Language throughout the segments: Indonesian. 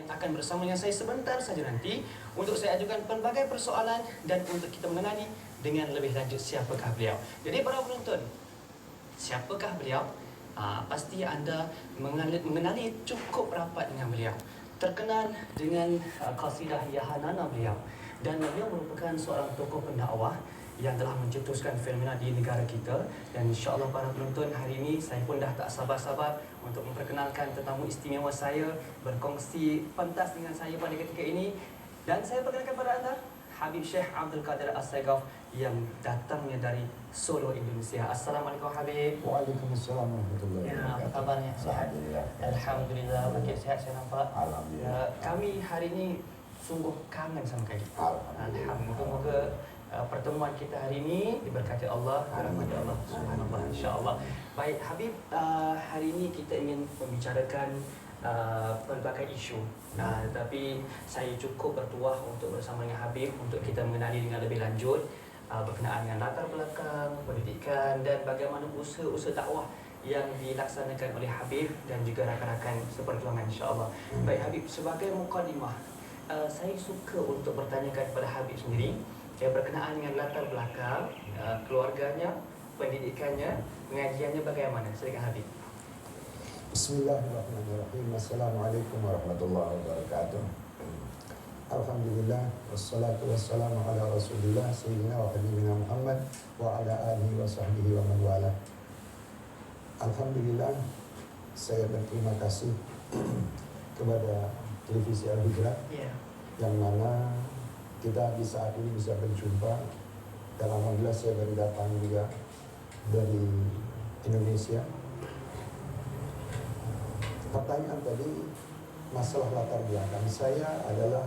yang akan bersama dengan saya sebentar saja nanti untuk saya ajukan pelbagai persoalan dan untuk kita mengenali dengan lebih lanjut siapakah beliau. Jadi para penonton, siapakah beliau? Pasti anda mengenali cukup rapat dengan beliau. Terkenal dengan qasidah Yahanana beliau, dan beliau merupakan seorang tokoh pendakwah yang telah mencetuskan fenomena di negara kita. Dan insya-Allah para penonton, hari ini saya pun dah tak sabar-sabar untuk memperkenalkan tetamu istimewa saya berkongsi pentas dengan saya pada ketika ini. Dan saya perkenalkan kepada anda Habib Syekh Abdul Qadir As-Sagaf yang datangnya dari Solo, Indonesia. Assalamualaikum Habib. Waalaikumsalam warahmatullahi wabarakatuh. Apa kabarnya? Sehat? Alhamdulillah. Makin sehat saya nampak. Alhamdulillah. Kami hari ini sungguh kangen sama kali. Alhamdulillah. Moga-moga pertemuan kita hari ini diberkati Allah, rahmat Allah Subhanallah, insya-Allah. Baik Habib, hari ini kita ingin membicarakan pelbagai isu. Tapi saya cukup bertuah untuk bersama dengan Habib untuk kita mengenali dengan lebih lanjut berkenaan dengan latar belakang pendidikan dan bagaimana usaha-usaha dakwah yang dilaksanakan oleh Habib dan juga rakan-rakan seperjuangan, insya-Allah. Baik Habib, sebagai mukadimah, saya suka untuk bertanyakan kepada Habib sendiri berkenaan dengan latar belakang keluarganya, pendidikannya, pengajiannya bagaimana? Silakan Habib. Bismillahirrahmanirrahim. Assalamualaikum warahmatullahi wabarakatuh. Alhamdulillah, wassalatu wassalamu ala Rasulillah sayyidina wa habibina Muhammad wa ala alihi wa sahbihi wa man wala. Alhamdulillah, saya berterima kasih kepada televisi Al-Hijrah yang mana kita di saat ini bisa berjumpa. Dan alhamdulillah saya baru datang juga dari Indonesia. Pertanyaan tadi masalah latar belakang. Saya adalah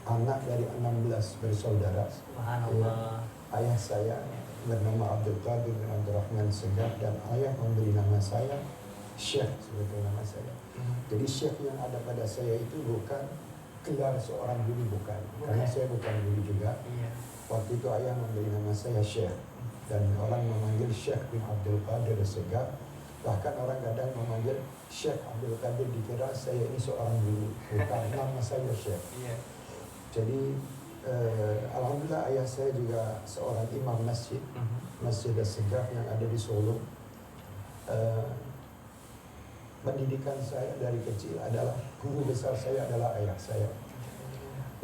anak dari 16 bersaudara. Subhanallah. Ayah saya bernama Abdul Qadir bin Abdul Rahman Segaf dan ayah memberi nama saya Syekh sebagai nama saya. Jadi Syekh yang ada pada saya itu bukan gelar seorang guru, bukan. Karena saya bukan guru juga. Waktu itu ayah memberi nama saya Syekh dan orang memanggil Syekh bin Abdul Qadir Segaf. Bahkan orang kadang memanggil Syekh Abdul Qadir dikira saya ini seorang guru, bukan. Nama saya Syekh. Jadi alhamdulillah ayah saya juga seorang imam masjid, Masjid As-Segaf yang ada di Solo. Pendidikan saya dari kecil adalah, guru besar saya adalah ayah saya.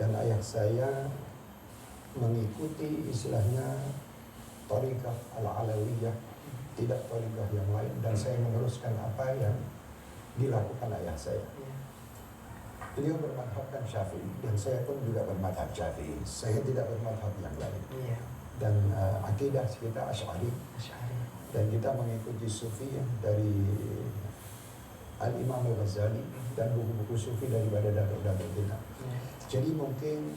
Dan ayah saya mengikuti istilahnya Thariqah Al-Alawiyah, tidak Thariqah yang lain. Dan saya meneruskan apa yang dilakukan ayah saya. Beliau bermadhabkan Syafi'i dan saya pun juga bermadhab Syafi'i. Saya tidak bermadhab yang lain. Dan akidah kita Asy'ari. Dan kita mengikuti Sufi dari Al-Imam Al-Ghazali dan buku-buku Sufi daripada datuk-datuk kita. Jadi mungkin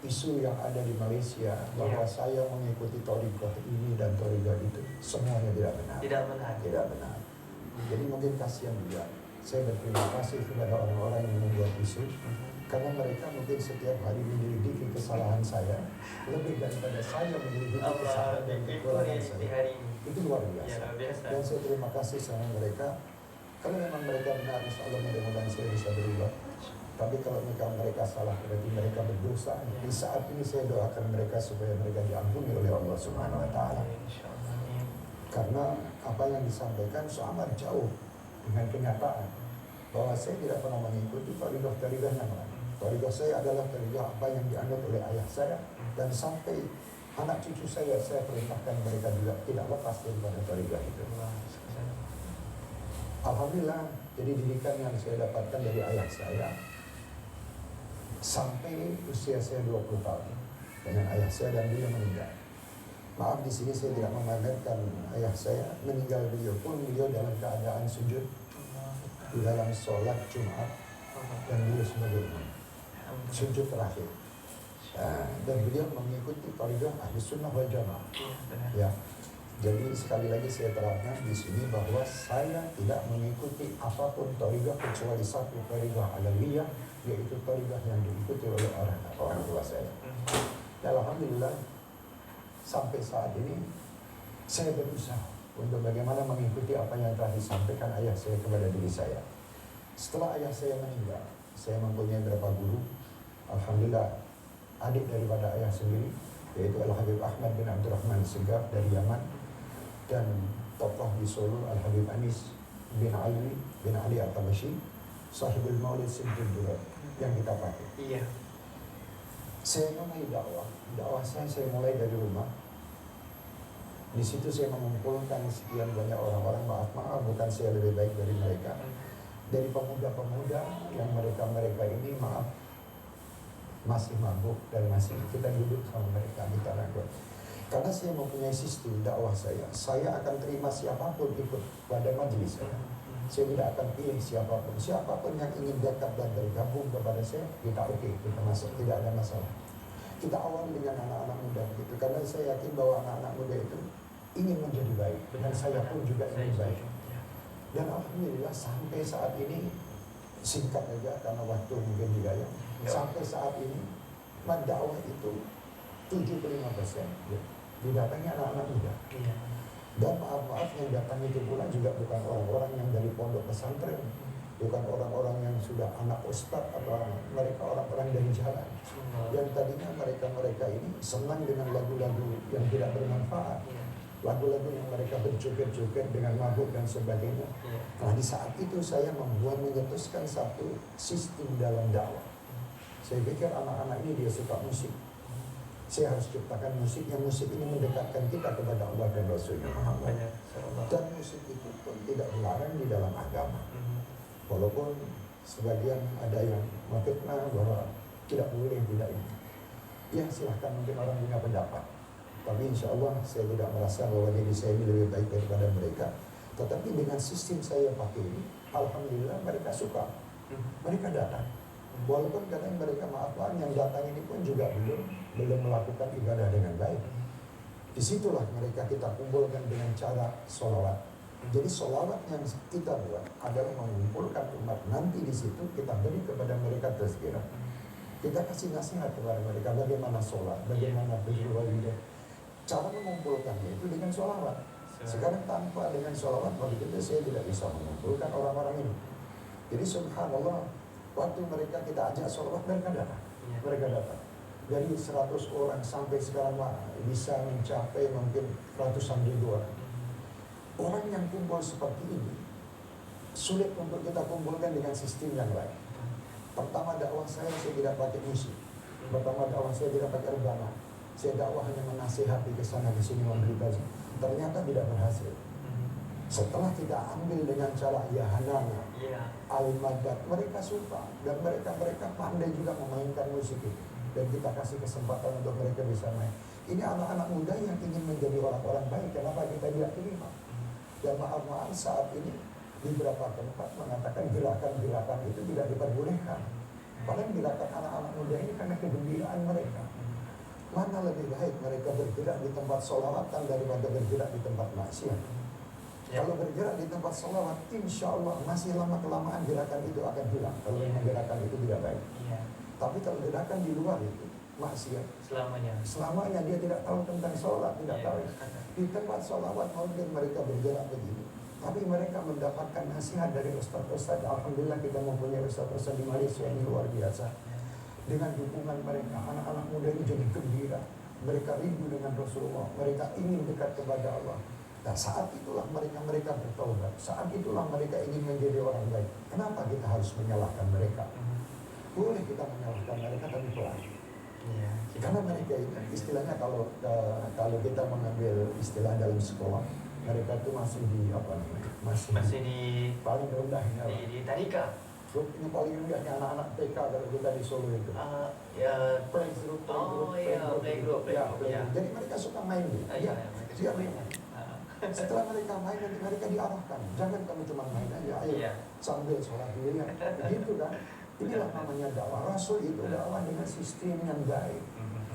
isu yang ada di Malaysia bahwa saya mengikuti thariqah ini dan thariqah itu, semuanya tidak benar. Tidak benar. Jadi mungkin kasihan juga. Saya berterima kasih kepada orang-orang yang membuat isu, karena mereka mungkin setiap hari menyelidiki kesalahan saya lebih daripada saya menyelidiki kesalahan dan kekurangan saya. Itu luar biasa. Dan saya terima kasih sama mereka. Kalau memang mereka benar, insya Allah mudah-mudahan saya bisa berubah. Tapi kalau mereka salah, berarti mereka berdosa. Di saat ini saya doakan mereka supaya mereka diampuni oleh Allah Subhanahu Wa Taala. Karena apa yang disampaikan sangat jauh dengan kenyataan bahwa saya tidak pernah mengikuti thariqah yang lain. Thariqah saya adalah thariqah apa yang dianut oleh ayah saya, dan sampai anak cucu saya perintahkan mereka juga tidak lepas daripada thariqah itu. Alhamdulillah, jadi didikan yang saya dapatkan dari ayah saya sampai usia saya 20 tahun dengan ayah saya, dan beliau meninggal. Maaf, di sini saya tidak memamerkan ayah saya. Meninggal beliau pun beliau dalam keadaan sujud di dalam sholat Jumat, dan beliau sebagai imam sujud terakhir. Dan beliau mengikuti thariqah Ahlus Sunnah wal Jamaah. Ya. Jadi sekali lagi saya terangkan di sini bahwa saya tidak mengikuti apapun thariqah kecuali satu thariqah alawiyah, yaitu thariqah yang diikuti oleh orang tua saya. Dan alhamdulillah sampai saat ini saya berusaha untuk bagaimana mengikuti apa yang telah disampaikan ayah saya kepada diri saya. Setelah ayah saya meninggal, saya mempunyai beberapa guru. Alhamdulillah, adik daripada ayah sendiri, yaitu Al-Habib Ahmad bin Abdurrahman Segaf dari Yaman, dan tokoh di Solo Al-Habib Anis bin Ali Al-Tabashi, sahibul Maulid Siddiq Durat yang kita pakai. Iya. Saya mulai dakwah saya mulai dari rumah. Di situ saya mengumpulkan sekian banyak orang-orang, maaf bukan saya lebih baik dari mereka, dari pemuda-pemuda yang mereka ini maaf masih mabuk dan masih kita duduk sama mereka di tanah gue. Karena saya mempunyai sistem dakwah saya akan terima siapapun ikut pada majelis saya. Saya tidak akan pilih siapapun yang ingin dekat dan bergabung kepada saya, kita kita masuk, tidak ada masalah. Kita awal dengan anak-anak muda gitu, karena saya yakin bahwa anak-anak muda itu ingin menjadi baik, dan saya pun juga ingin baik. Dan alhamdulillah sampai saat ini, singkat aja karena waktu mungkin juga ya, sampai saat ini dakwah itu 75% ya, didatangi anak-anak muda. Dan maaf yang datang itu pula juga bukan orang-orang yang dari pondok pesantren, bukan orang-orang yang sudah anak ustadz, atau mereka orang-orang dari jalan. Yang tadinya mereka ini senang dengan lagu-lagu yang tidak bermanfaat, lagu-lagu yang mereka berjoget-joget dengan mabuk dan sebagainya. Nah di saat itu saya menyetuskan satu sistem dalam dakwah. Saya pikir anak-anak ini dia suka musik. Saya harus ciptakan musik yang musik ini mendekatkan kita kepada Allah dan Rasulnya Muhammad. Dan musik itu pun tidak dilarang di dalam agama. Walaupun sebagian ada yang memfitnah bahwa tidak boleh, tidak ini. Ya silahkan, mungkin orang punya pendapat. Tapi insya Allah saya tidak merasa bahwa diri saya ini lebih baik daripada mereka. Tetapi dengan sistem saya pakai ini, alhamdulillah mereka suka. Mereka datang. Walaupun kadang mereka maafkan yang datang ini pun juga belum melakukan ibadah dengan baik. Disitulah mereka kita kumpulkan dengan cara sholawat. Jadi sholawat yang kita buat adalah mengumpulkan umat. Nanti di situ kita beri kepada mereka tazkirah. Kita kasih nasihat kepada mereka bagaimana sholat, bagaimana berwalidah. Cara mengumpulkannya itu dengan sholawat. Sekarang tanpa dengan sholawat, waktu itu saya tidak bisa mengumpulkan orang-orang ini. Jadi subhanallah, waktu mereka kita ajak sholawat, mereka datang. Mereka datang. Dari 100 orang sampai sekarang bisa mencapai mungkin ratusan ribu orang. Orang yang kumpul seperti ini sulit untuk kita kumpulkan dengan sistem yang lain. Pertama dakwah saya tidak pakai musik. Pertama dakwah saya tidak pakai rebana. Saya dakwah hanya menasihati ke sana ke sini memberitahu. Ternyata tidak berhasil. Setelah kita ambil dengan cara yahanana, al-madad, mereka suka dan mereka pandai juga memainkan musik itu. Dan kita kasih kesempatan untuk mereka bisa main. Ini anak-anak muda yang ingin menjadi orang-orang baik. Kenapa kita tidak terima? Dan maaf saat ini di beberapa tempat mengatakan gerakan-gerakan itu tidak diperbolehkan. Padahal gerakan anak-anak muda ini karena kegembiraan mereka. Mana lebih baik mereka bergerak di tempat sholawatan daripada bergerak di tempat maksiat. Kalau bergerak di tempat sholawat, insya Allah masih lama-kelamaan gerakan itu akan hilang. Kalau memang gerakan itu tidak baik. Tapi kalau gerakan di luar itu maksiat, selamanya dia tidak tahu tentang sholat, tidak tahu. Di tempat sholawat mungkin mereka bergerak begini, tapi mereka mendapatkan nasihat dari ustaz-ustaz. Alhamdulillah kita mempunyai ustaz-ustaz di Malaysia yang luar biasa. Dengan dukungan mereka, anak-anak muda ini jadi gembira. Mereka rindu dengan Rasulullah, mereka ingin dekat kepada Allah. Nah saat itulah mereka bertaubat. Saat itulah mereka ingin menjadi orang baik. Kenapa kita harus menyalahkan mereka? Boleh kita menyalahkan mereka, tapi pelan. Karena mereka itu istilahnya kalau kita mengambil istilah dalam sekolah, mereka itu masih di masih di paling rendahnya di tadika. Ini paling rendahnya anak-anak TK kalau kita di Solo itu. Playgroup. Jadi mereka suka main gitu. Dia main. Setelah mereka main, nanti mereka diarahkan. Jangan kamu cuma main aja, ayo sambil sholat dulu ya. Begitu kan? Inilah namanya dakwah. Rasul itu dakwah dengan sistem yang baik.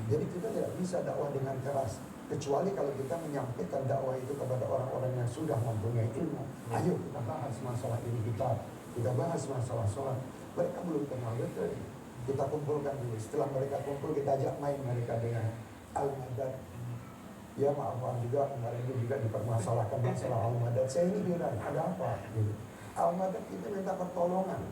Jadi kita tidak bisa dakwah dengan keras. Kecuali kalau kita menyampaikan dakwah itu kepada orang-orang yang sudah mempunyai ilmu. Ayo kita bahas masalah ini, kita bahas masalah sholat. Mereka belum kenal betul. Kita kumpulkan dulu. Setelah mereka kumpul, kita ajak main mereka dengan al-madad. Ya maaf juga kemarin juga dipermasalahkan masalah al-madad. Saya ini bilang ada apa? Gitu. Al-madad itu minta pertolongan.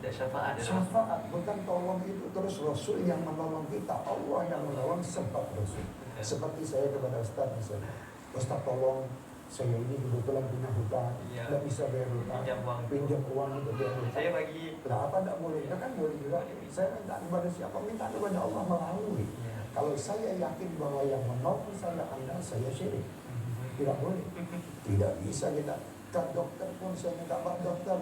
Dan syafaat. Syafaat, bukan tolong itu terus Rasul yang menolong kita, Allah yang menolong sebab Rasul. Seperti saya kepada Ustaz misalnya, Ustaz tolong saya ini kebetulan punya hutang, tidak bisa bayar hutang, pinjam uang untuk bayar hutang. Saya bagi. Lah apa tidak boleh? Ya kan boleh juga. Saya minta kepada siapa? Minta kepada Allah melalui. Kalau saya yakin bahwa yang menolong saya Anda, saya syirik. Tidak boleh. Tidak bisa kita. Kan dokter pun saya minta, Pak dokter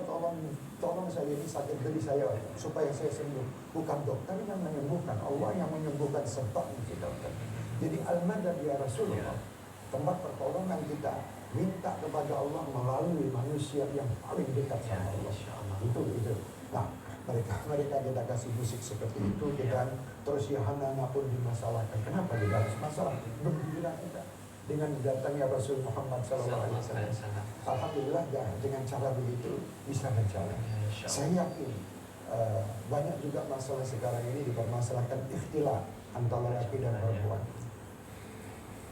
tolong saya ini sakit beli saya supaya saya sembuh. Bukan dokter yang menyembuhkan, Allah yang menyembuhkan sebab itu dokter. Jadi al-madad ya Rasulullah. Tempat pertolongan kita minta kepada Allah melalui manusia yang paling dekat sama Allah. Itu. Nah, mereka kita kasih musik seperti itu, kita terus Yohana pun dimasalahkan. Kenapa kita harus masalah? Bergembira kita dengan datangnya Rasul Muhammad SAW. Alhamdulillah dengan cara begitu bisa berjalan. Saya yakin banyak juga masalah sekarang ini dipermasalahkan ikhtilaf antara laki dan perempuan.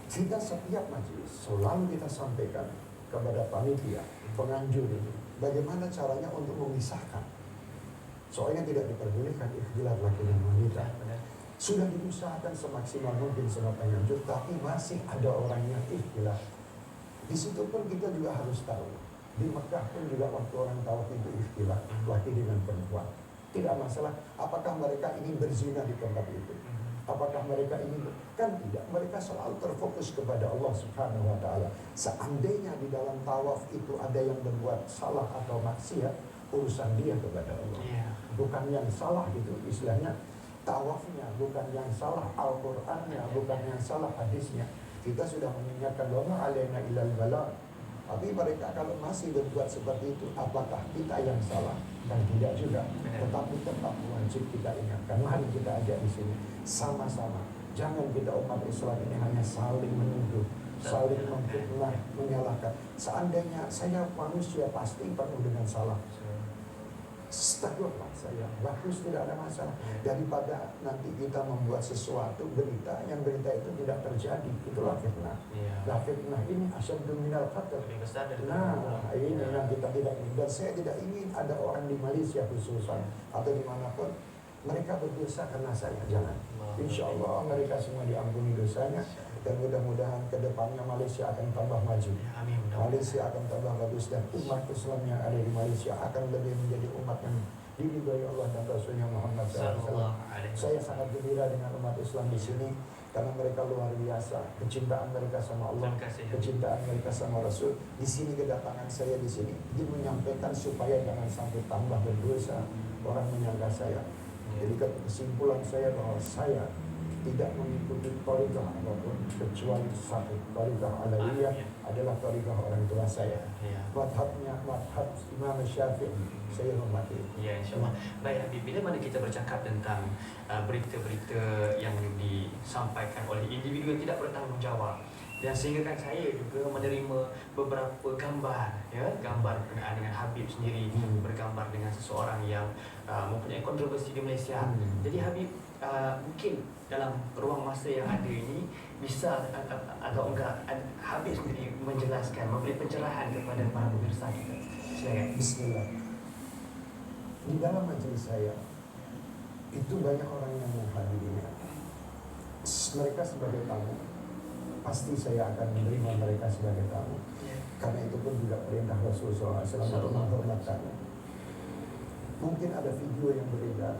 Kita setiap majelis selalu kita sampaikan kepada panitia, penganjur itu, bagaimana caranya untuk memisahkan. Soalnya tidak diperbolehkan ikhtilaf laki dan wanita. Sudah diusahakan semaksimal mungkin sama penganjur, tapi masih ada orang yang ikhtilaf. Di situ pun kita juga harus tahu. Di Mekah pun juga waktu orang tahu itu ikhtilaf laki dengan perempuan. Tidak masalah apakah mereka ingin berzina di tempat itu. Apakah mereka ingin? Kan tidak. Mereka selalu terfokus kepada Allah Subhanahu wa Ta'ala. Seandainya di dalam tawaf itu ada yang berbuat salah atau maksiat, urusan dia kepada Allah. Bukan yang salah gitu istilahnya. Tawafnya bukan yang salah, Al-Qur'annya bukan yang salah, hadisnya. Kita sudah mengingatkan bahwa alaina ilal balagh. Tapi mereka kalau masih berbuat seperti itu, apakah kita yang salah? Dan tidak juga. Tetapi tetap wajib kita ingatkan. Mari kita ajak di sini sama-sama. Jangan kita umat Islam ini hanya saling menuduh, saling memfitnah, menyalahkan. Seandainya saya manusia pasti penuh dengan salah. Stagurlah saya, bagus, tidak ada masalah. Daripada nanti kita membuat sesuatu berita, yang berita itu tidak terjadi, itulah fitnah. Nah fitnah ini asyaddu minal qatl. Nah ini yang kita tidak ingin. Dan saya tidak ingin ada orang di Malaysia khususnya atau dimanapun mereka berdosa karena saya, jangan. Insya Allah mereka semua diampuni dosanya. Dan mudah-mudahan ke depannya Malaysia akan tambah maju. Malaysia akan tambah bagus dan umat Islam yang ada di Malaysia akan lebih menjadi umat yang diridhai Allah dan Rasulnya Muhammad SAW. Saya sangat gembira dengan umat Islam di sini karena mereka luar biasa, kecintaan mereka sama Allah, kecintaan mereka sama Rasul. Di sini kedatangan saya di sini ingin menyampaikan supaya jangan sampai tambah berdosa orang menyangka saya. Jadi kesimpulan saya bahwa saya tidak mengikuti thariqah apapun kecuali satu, thariqah alawiyah adalah thariqah orang tua saya. Madhabnya madhab Imam Syafi'i saya hormati. Ya, insyaAllah. Baik Habib, bila mana kita bercakap tentang berita-berita yang disampaikan oleh individu yang tidak bertanggung jawab, dan sehingga kan saya juga menerima beberapa gambar, ya, gambar berkenaan dengan Habib sendiri, bergambar dengan seseorang yang mempunyai kontroversi di Malaysia. Jadi Habib mungkin dalam ruang masa yang ada ini bisa atau enggak Habib sendiri menjelaskan, memberi pencerahan kepada para pemirsa kita. Silakan. Bismillah. Di dalam majelis saya itu banyak orang yang menghadiri. Mereka sebagai tamu, pasti saya akan menerima mereka sebagai tamu. Karena itu pun juga perintah Rasulullah SAW untuk menghormatkan. Mungkin ada video yang beredar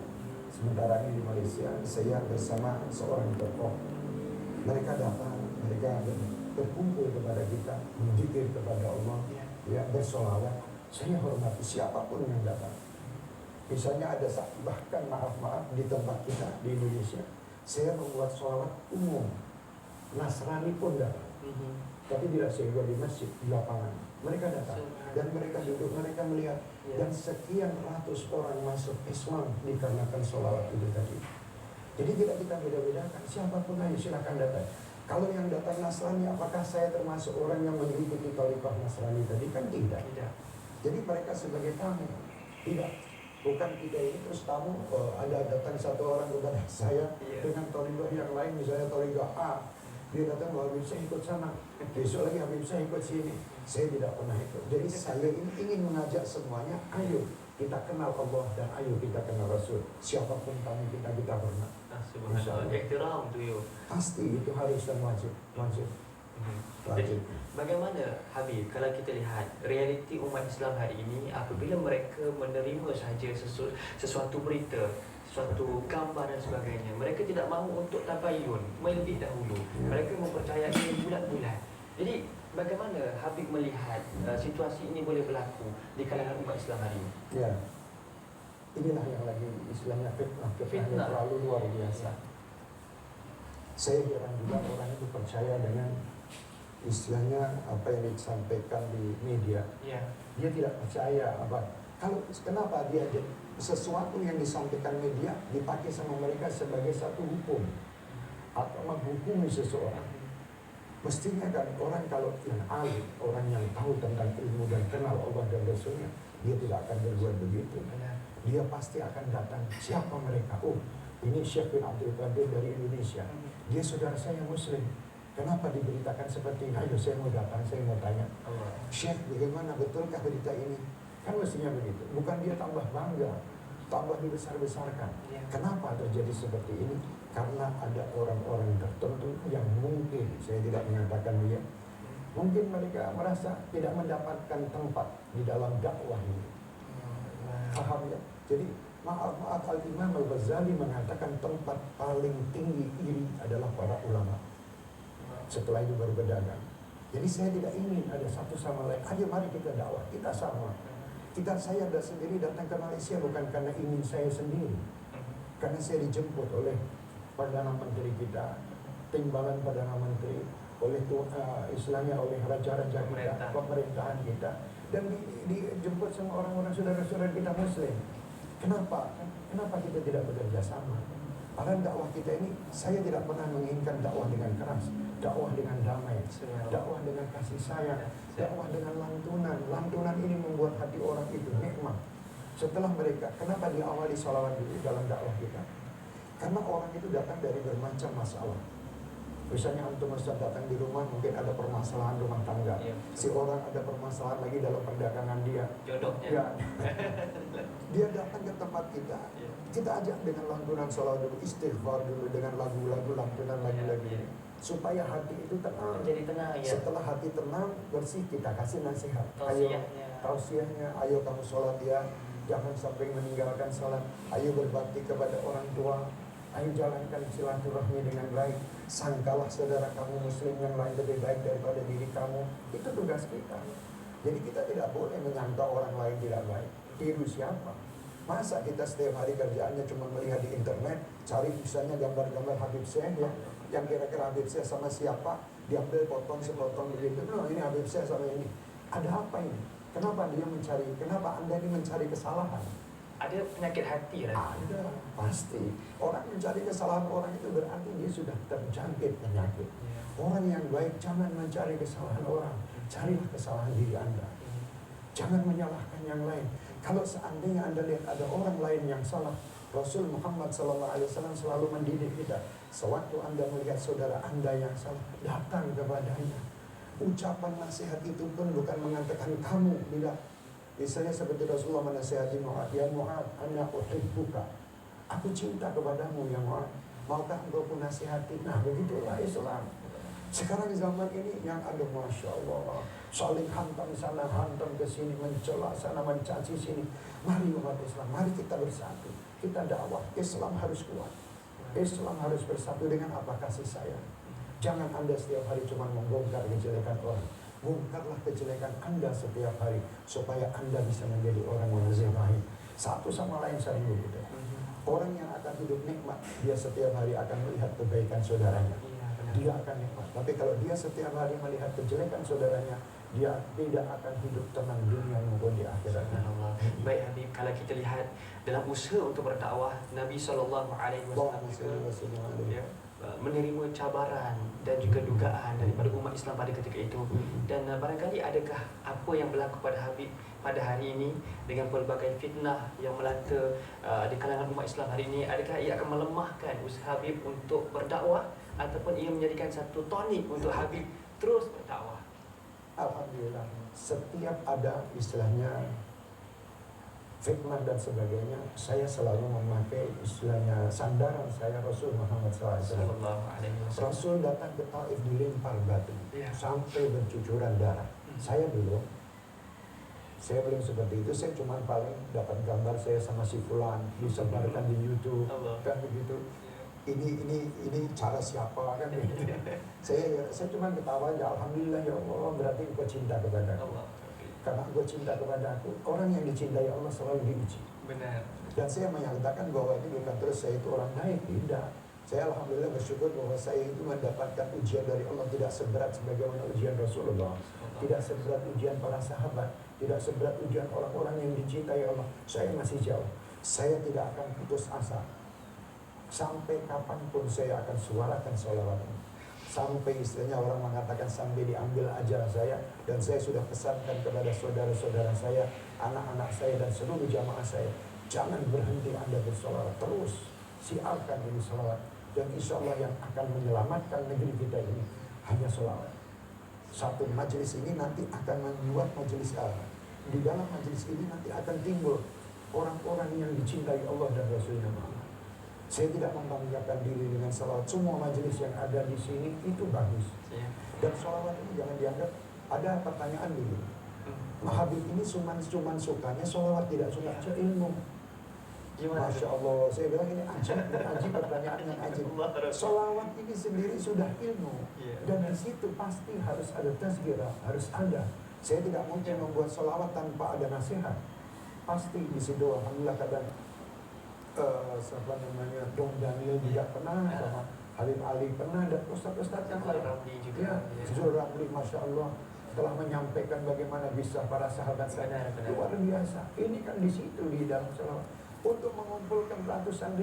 sementara ini di Malaysia, saya bersama seorang tokoh. Mereka datang, mereka berkumpul kepada kita, berzikir kepada Allah, ya, bersolawat. Saya hormati siapapun yang datang. Misalnya ada bahkan maaf di tempat kita di Indonesia, saya membuat sholawat umum. Nasrani pun datang, tapi tidak saya buat di masjid, di lapangan. Mereka datang dan mereka duduk, mereka melihat, dan sekian ratus orang masuk Islam dikarenakan sholawat itu tadi. Jadi tidak kita beda-bedakan, siapapun ayo silakan datang. Kalau yang datang Nasrani, apakah saya termasuk orang yang mengikuti thariqah Nasrani tadi? Kan tidak. Jadi mereka sebagai tamu, tidak. Bukan kita ini terus tamu, ada datang satu orang kepada saya dengan thariqah yang lain, misalnya thariqah A. Dia datang bahwa Habib saya ikut sana, besok lagi Habib saya ikut sini. Saya tidak pernah ikut. Jadi saya ini ingin mengajak semuanya, ayo Kita kenal Allah dan ayo kita kenal Rasul. Siapapun tamu kita hormat. Subhanallah, ihtiram tu yo. Pasti itu harus dan wajib. Jadi bagaimana Habib kalau kita lihat realiti umat Islam hari ini apabila mereka menerima saja sesuatu berita, suatu gambar dan sebagainya, mereka tidak mahu untuk tabayun melebih dahulu. Mereka mempercayai bulat-bulat. Jadi bagaimana Habib melihat situasi ini boleh berlaku di kalangan umat Islam hari ini? Ya, inilah yang lagi istilahnya fitnah yang terlalu luar biasa. Saya heran juga orang itu percaya dengan istilahnya apa yang disampaikan di media. Ya. Dia tidak percaya apa. Kenapa dia sesuatu yang disampaikan media dipakai sama mereka sebagai satu hukum atau menghukumi seseorang? Mestinya kan orang kalau yang alim, orang yang tahu tentang ilmu dan kenal Allah dan Rasulnya, dia tidak akan berbuat begitu. Dia pasti akan datang, siapa mereka? Oh, ini Syekh bin Abdul Qadir dari Indonesia. Dia saudara saya Muslim. Kenapa diberitakan seperti ini? Ayo saya mau datang, saya mau tanya. Syekh, bagaimana betulkah berita ini? Kan mestinya begitu. Bukan dia tambah bangga, tambah dibesar-besarkan. Kenapa terjadi seperti ini? Karena ada orang-orang tertentu yang mungkin, saya tidak mengatakan dia, mungkin mereka merasa tidak mendapatkan tempat di dalam dakwah ini. Paham ya? Jadi maaf Al-Imam Al-Ghazali mengatakan tempat paling tinggi iri adalah para ulama. Setelah itu baru berdagang. Jadi saya tidak ingin ada satu sama lain. Ayo mari kita dakwah, kita sama. Saya sendiri datang ke Malaysia bukan karena ingin saya sendiri. Karena saya dijemput oleh Perdana Menteri kita, timbalan Perdana Menteri, oleh istilahnya oleh raja-raja kita, pemerintahan kita, dan dijemput sama orang-orang saudara-saudara kita Muslim. Kenapa? Kenapa kita tidak bekerja sama? Padahal dakwah kita ini, saya tidak pernah menginginkan dakwah dengan keras, dakwah dengan damai, dakwah dengan kasih sayang, dakwah dengan lantunan. Lantunan ini membuat hati orang itu nikmat. Setelah mereka, kenapa diawali sholawat dulu dalam dakwah kita? Karena orang itu datang dari bermacam masalah. Misalnya antum Ustaz datang di rumah, mungkin ada permasalahan rumah tangga. Si orang ada permasalahan lagi dalam perdagangan dia. Jodohnya. Ya. Dia datang ke tempat kita. Kita ajak dengan lantunan sholawat dulu, istighfar dulu dengan lagu-lagu lantunan lagu-lagu ini. Supaya hati itu tenang. Menjadi tenang ya. Setelah hati tenang, bersih, kita kasih nasihat. Tausiahnya. Ayo kamu sholat ya. Jangan sampai meninggalkan sholat. Ayo berbakti kepada orang tua. Ayo jalankan silaturahmi dengan baik. Sangkalah saudara kamu Muslim yang lain lebih baik daripada diri kamu. Itu tugas kita. Jadi kita tidak boleh menyangka orang lain tidak baik. Tiru siapa? Masa kita setiap hari kerjaannya cuma melihat di internet, cari misalnya gambar-gambar Habib Syekh ya, yang kira-kira Habib Syekh sama siapa, diambil potong sepotong begitu. No, ini Habib Syekh sama ini. Ada apa ini? Kenapa dia mencari? Kenapa Anda ini mencari kesalahan? Ada penyakit hati lah. Ada, pasti. Orang mencari kesalahan orang itu berarti dia sudah terjangkit penyakit. Orang yang baik jangan mencari kesalahan orang, carilah kesalahan diri Anda. Jangan menyalahkan yang lain. Kalau seandainya Anda lihat ada orang lain yang salah, Rasul Muhammad SAW selalu mendidik kita. Sewaktu Anda melihat saudara Anda yang salah, datang kepadanya. Ucapan nasihat itu pun bukan mengatakan kamu, tidak. Misalnya seperti Rasulullah menasihati Mu'ad, ya Mu'ad, ana uhibbuka. Aku cinta kepadamu ya Mu'ad. Maukah engkau pun nasihati? Nah begitulah Islam. Sekarang zaman ini yang ada Masya Allah, saling hantam sana, hantam ke sini, mencela sana, mencaci sini. Mari umat Islam, mari kita bersatu. Kita dakwah, Islam harus kuat. Islam harus bersatu dengan apa? Kasih sayang. Jangan Anda setiap hari cuma membongkar kejelekan orang. Bongkarlah kejelekan Anda setiap hari supaya Anda bisa menjadi orang yang lebih baik. Satu sama lain saling berbeda. Orang yang akan hidup nikmat, dia setiap hari akan melihat kebaikan saudaranya. Dia akan nikmat. Tapi kalau dia setiap hari melihat kejelekan saudaranya, dia tidak akan hidup tenang dunia maupun di akhirat. Baik Habib, kalau kita lihat dalam usaha untuk berdakwah, Nabi SAW menerima cabaran dan juga dugaan daripada umat Islam pada ketika itu. Dan barangkali adakah apa yang berlaku pada Habib pada hari ini dengan pelbagai fitnah yang melanda di kalangan umat Islam hari ini, adakah ia akan melemahkan usaha Habib untuk berdakwah ataupun ia menjadikan satu tonik untuk Habib terus berdakwah? Alhamdulillah, setiap ada istilahnya fitnah dan sebagainya, saya selalu memakai istilahnya sandaran saya Rasul Muhammad SAW. Sallallahu alaihi wasallam. Rasul datang ke Taif dilempar batu Ya. sampai bercucuran darah. Saya belum seperti itu. Saya cuma paling dapat gambar saya sama si fulan disebarkan di YouTube Allah. kan begitu. Ini cara siapa kan begitu. saya cuma ketawa aja, alhamdulillah ya Allah, berarti engkau cinta kepada aku. Allah. Karena engkau cinta kepada aku, orang yang dicintai Allah selalu diuji. Benar. Dan saya menyatakan bahwa ini bukan terus saya itu orang baik, tidak. Saya alhamdulillah bersyukur bahwa saya itu mendapatkan ujian dari Allah tidak seberat sebagaimana ujian Rasulullah, tidak seberat ujian para sahabat, tidak seberat ujian orang-orang yang dicintai Allah. Saya masih jauh. Saya tidak akan putus asa. Sampai kapanpun saya akan suarakan sholawat ini. Sampai istilahnya orang mengatakan sampai diambil ajar saya, dan saya sudah pesankan kepada saudara-saudara saya, anak-anak saya dan seluruh jamaah saya, jangan berhenti Anda bersolawat, terus siarkan ini solawat, dan insya Allah yang akan menyelamatkan negeri kita ini hanya solawat. Satu majelis ini nanti akan membuat majelis Allah. Di dalam majelis ini nanti akan timbul orang-orang yang dicintai Allah dan Rasulnya Muhammad. Saya tidak membanggakan diri dengan salawat. Semua majelis yang ada di sini itu bagus. Dan salawat ini jangan dianggap, ada pertanyaan dulu. Habib ini cuman sukanya salawat, tidak suka ilmu. Gimana? Masya Allah, saya bilang ini ajib pertanyaannya ajib. Salawat ini sendiri sudah ilmu. Dan di situ pasti harus ada tazkirah, harus ada. Saya tidak mungkin membuat salawat tanpa ada nasihat. Pasti di situ alhamdulillah kadang siapa namanya Dong Daniel juga pernah, sama Habib Ali pernah, dan ustaz-ustaz yang lain. Ya, Zul Ramli, Masya Allah, telah menyampaikan bagaimana bisa para sahabat saya luar biasa. Ini kan di situ di dalam salawat untuk mengumpulkan ratusan